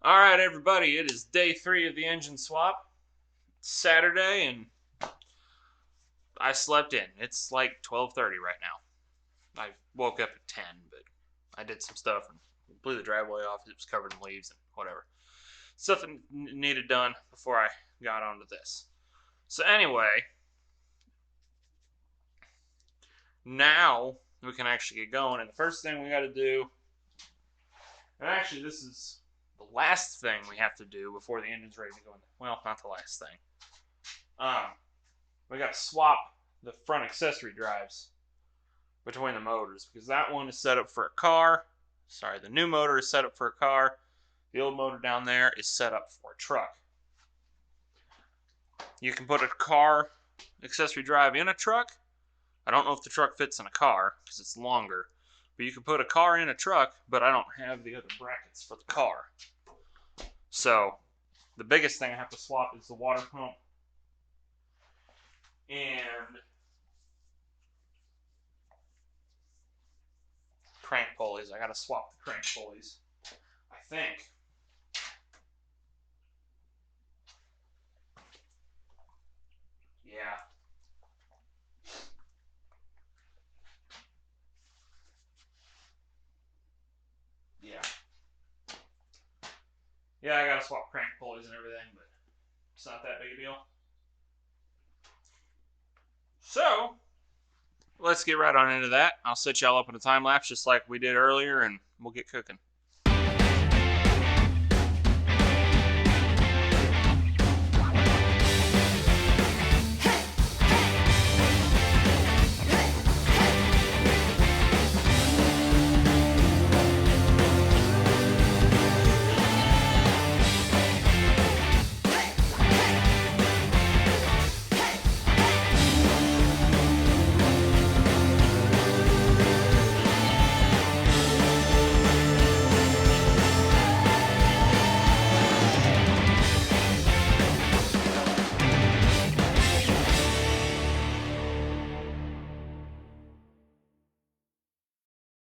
All right, everybody, it is day 3 of the engine swap. It's Saturday, and I slept in. It's like 12:30 right now. I woke up at 10, but I did some stuff and blew the driveway off. It was covered in leaves and whatever. Stuff that needed done before I got onto this. So anyway, now we can actually get going. And the first thing we got to do, and actually this is the last thing we have to do before the engine's ready to go in. Well, not the last thing. We got to swap the front accessory drives between the motors because that one is set up for a car. Sorry, the new motor is set up for a car. The old motor down there is set up for a truck. You can put a car accessory drive in a truck. I don't know if the truck fits in a car because it's longer, but you can put a car in a truck, but I don't have the other brackets for the car. So the biggest thing I have to swap is the water pump and crank pulleys. I gotta swap the crank pulleys, I think. Yeah. Yeah. Yeah, I gotta swap crank pulleys and everything, but it's not that big a deal. So, let's get right on into that. I'll set y'all up in a time lapse just like we did earlier, and we'll get cooking.